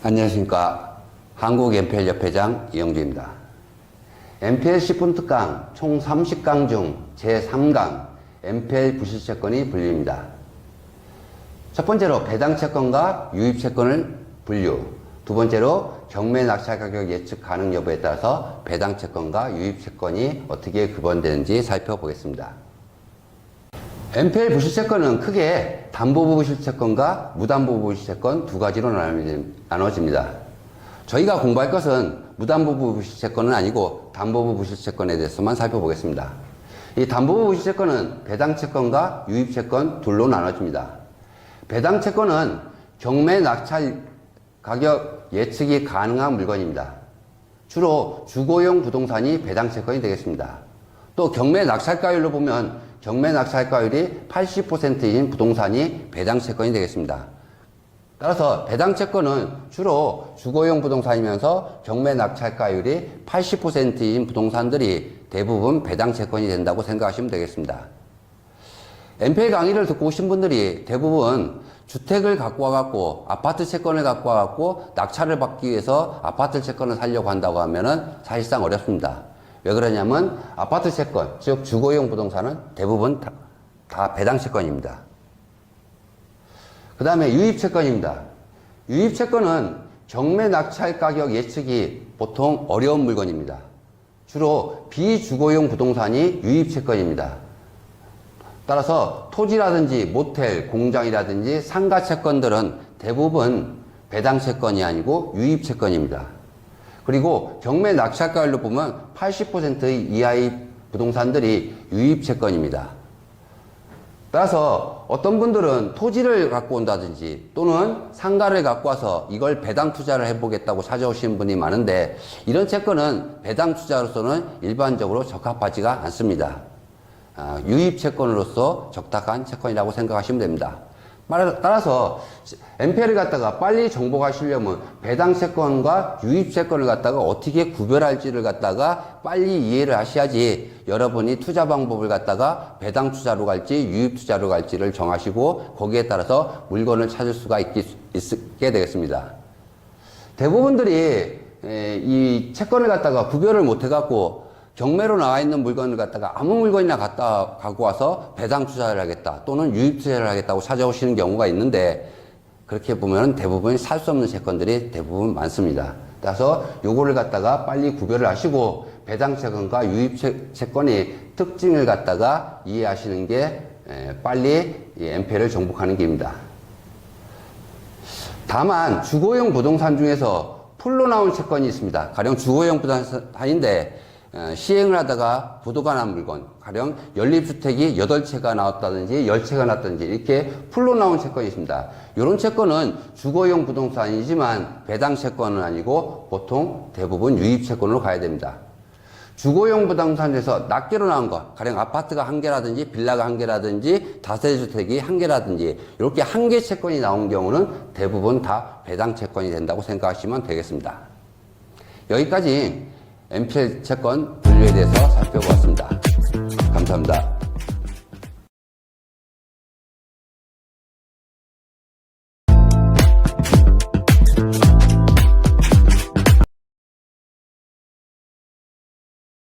안녕하십니까. 한국MPL협회장 이영주입니다. MPL 10분 특강 총 30강 중 제3강 MPL 부실채권이 분류입니다. 첫 번째로 배당채권과 유입채권을 분류, 두 번째로 경매 낙찰 가격 예측 가능 여부에 따라서 배당채권과 유입채권이 어떻게 구분되는지 살펴보겠습니다. MPL 부실채권은 크게 담보부 부실채권과 무담보부 부실채권 두 가지로 나눠집니다. 저희가 공부할 것은 무담보부 부실채권은 아니고 담보부 부실채권에 대해서만 살펴보겠습니다. 이 담보부 부실채권은 배당채권과 유입채권 둘로 나눠집니다. 배당채권은 경매 낙찰 가격 예측이 가능한 물건입니다. 주로 주거용 부동산이 배당채권이 되겠습니다. 또 경매 낙찰가율로 보면 경매 낙찰가율이 80%인 부동산이 배당채권이 되겠습니다. 따라서 배당채권은 주로 주거용 부동산이면서 경매 낙찰가율이 80%인 부동산들이 대부분 배당채권이 된다고 생각하시면 되겠습니다. MPL 강의를 듣고 오신 분들이 대부분 주택을 갖고 와갖고 아파트 채권을 갖고 와갖고 낙찰을 받기 위해서 아파트 채권을 사려고 한다고 하면은 사실상 어렵습니다. 왜 그러냐면 아파트 채권, 즉 주거용 부동산은 대부분 다 배당 채권입니다. 그 다음에 유입 채권입니다. 유입 채권은 경매 낙찰 가격 예측이 보통 어려운 물건입니다. 주로 비주거용 부동산이 유입 채권입니다. 따라서 토지라든지 모텔, 공장이라든지 상가 채권들은 대부분 배당 채권이 아니고 유입 채권입니다. 그리고 경매 낙찰가율로 보면 80% 이하의 부동산들이 유입 채권입니다. 따라서 어떤 분들은 토지를 갖고 온다든지 또는 상가를 갖고 와서 이걸 배당 투자를 해보겠다고 찾아오시는 분이 많은데 이런 채권은 배당 투자로서는 일반적으로 적합하지가 않습니다. 유입 채권으로서 적합한 채권이라고 생각하시면 됩니다. 따라서 MPL을 갖다가 빨리 정복하시려면 배당 채권과 유입 채권을 갖다가 어떻게 구별할지를 갖다가 빨리 이해를 하셔야지 여러분이 투자 방법을 갖다가 배당 투자로 갈지 유입 투자로 갈지를 정하시고 거기에 따라서 물건을 찾을 수가 있게 되겠습니다. 대부분들이 이 채권을 갖다가 구별을 못 해갖고 경매로 나와 있는 물건을 갖다가 아무 물건이나 갖고 와서 배당 투자를 하겠다 또는 유입 투자를 하겠다고 찾아오시는 경우가 있는데 그렇게 보면 대부분 살 수 없는 채권들이 대부분 많습니다. 따라서 요거를 갖다가 빨리 구별을 하시고 배당 채권과 유입 채권의 특징을 갖다가 이해하시는 게 빨리 MPL을 정복하는 길입니다. 다만 주거용 부동산 중에서 풀로 나온 채권이 있습니다. 가령 주거용 부동산인데 시행을 하다가 부도가 난 물건, 가령 연립주택이 8채가 나왔다든지 10채가 나왔다든지 이렇게 풀로 나온 채권이 있습니다. 이런 채권은 주거용 부동산이지만 배당 채권은 아니고 보통 대부분 유입 채권으로 가야 됩니다. 주거용 부동산에서 낱개로 나온 것, 가령 아파트가 1개라든지 빌라가 1개라든지 다세대주택이 1개라든지 이렇게 1개 채권이 나온 경우는 대부분 다 배당 채권이 된다고 생각하시면 되겠습니다. 여기까지 MPL 채권 분류에 대해서 살펴보았습니다. 감사합니다.